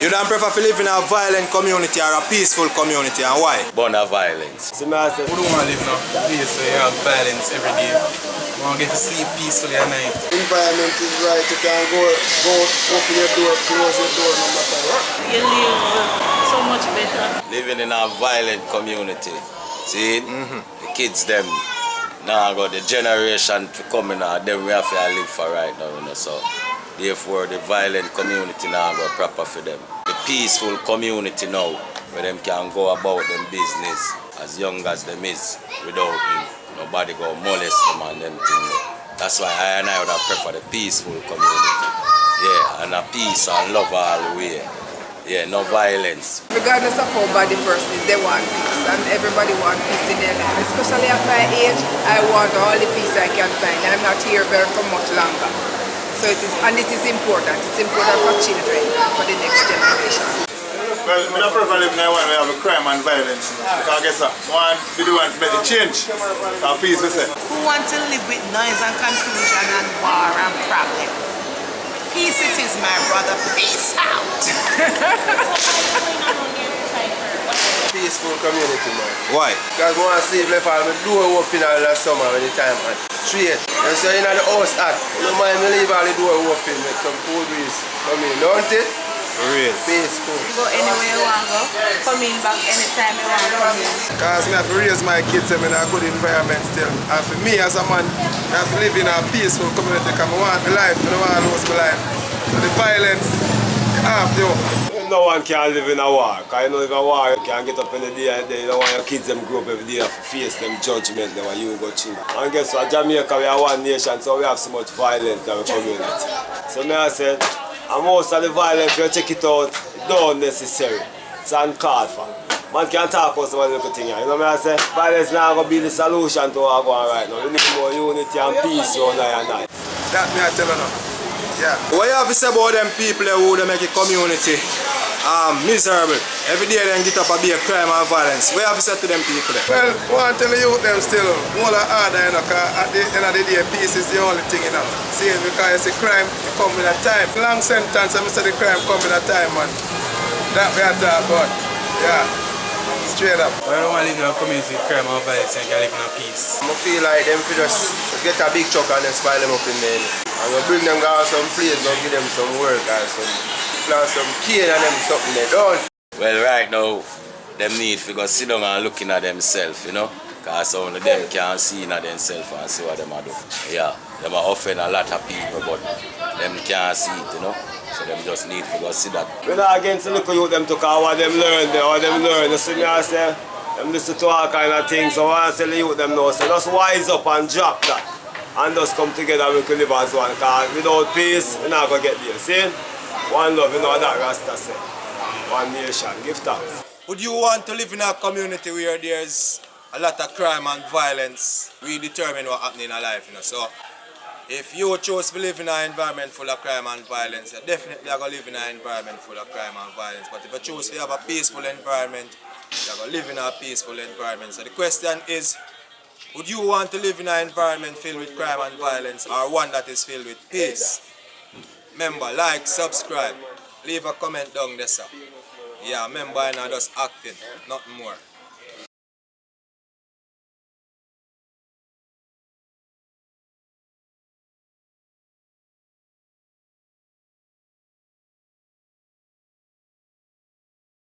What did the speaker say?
You don't prefer to live in a violent community or a peaceful community, and why? Born of violence. So I said, we don't want to live in a place where you have violence every day. We want to get to sleep peacefully at night. Environment is right. You can go open your door, close your door, no matter what. You live so much better. Living in a violent community. See? The kids them now got the generation to come in and them we have to live for right now, you know, so therefore the violent community now go proper for them. The peaceful community now where them can go about them business as young as them is without nobody go molest them and them things. That's why I would have prefer the peaceful community. Yeah, and a peace and love all the way. Yeah, no violence. Regardless of how bad the person is, they want peace, and everybody wants peace in their life. Especially at my age, I want all the peace I can find. I'm not here very for much longer. So it is important. It's important for children, for the next generation. Well, I don't prefer living in one where we have a crime and violence. Because I guess one be the one to make the change. And peace, we say. Who want to live with noise and confusion and war and problem? Peace it is, my brother. Peace out. Peaceful community, man. Why? Because I want to sleep left all my door open all the summer when the time hot. Straight. And so in the house hot. You don't mind me leave all the door open with some cool breeze come in, don't it? For real. Peaceful. You go anywhere you want to go, come in back anytime you want to come in. Because I have to raise my kids in a good environment still. And for me as a man, I have to live in a peaceful community because I want my life, I don't want to lose my life. So the violence, you have to. No one can live in a war. Because you know if a war, you can get up in the day and then you don't want your kids them grow up every day to face them judgment that you go through. And guess what, Jamaica, we are one nation, so we have so much violence in our community. So me I said, and most of the violence, if you check it out, it's not necessary. It's uncalled for. Man can talk about some little thing. You know what I say? Violence is not going to be the solution to what we're going right now. We need more unity and peace around here and there. That me I tell you now. Yeah. What you have to say about them people who they make a community miserable? Every day they get up and be a crime and violence. What you have to say to them people? Well, I want to tell you them still more harder, you know, because at the end of the day, peace is the only thing, you know. See, because it's a crime, it comes with a time. Long sentence, and say the crime comes with a time, man. That we are talking about. Yeah. Straight up. I don't want to live in a community with crime and violence and can live in a peace. I feel like them could just get a big truck and then spoil them up in there. And we bring them down some place, we give them some work or some cane and them something they don't. Well, right now, them need to go sit down and looking at themselves, you know. Because only them can see in themselves and see what them are doing. Yeah, them are offend a lot of people, but them can't see it, you know. So them just need to go see that. We're not against the little youth them to call what them learn, You see me I say, them listen to all kind of things. So I want to tell the youth them now, so just wise up and drop that. And just come together and we can live as one. Because without peace, we're not going to get there. See? One love, you know that Rasta say. One nation, give thanks. Would you want to live in a community where there's a lot of crime and violence? We determine what's happening in our life, you know. So if you choose to live in an environment full of crime and violence, you definitely are going to live in an environment full of crime and violence. But if you choose to have a peaceful environment, you're going to live in a peaceful environment. So the question is, would you want to live in an environment filled with crime and violence or one that is filled with peace? Remember, like, subscribe, leave a comment down there, sir. Yeah, remember, I'm not just acting, nothing more.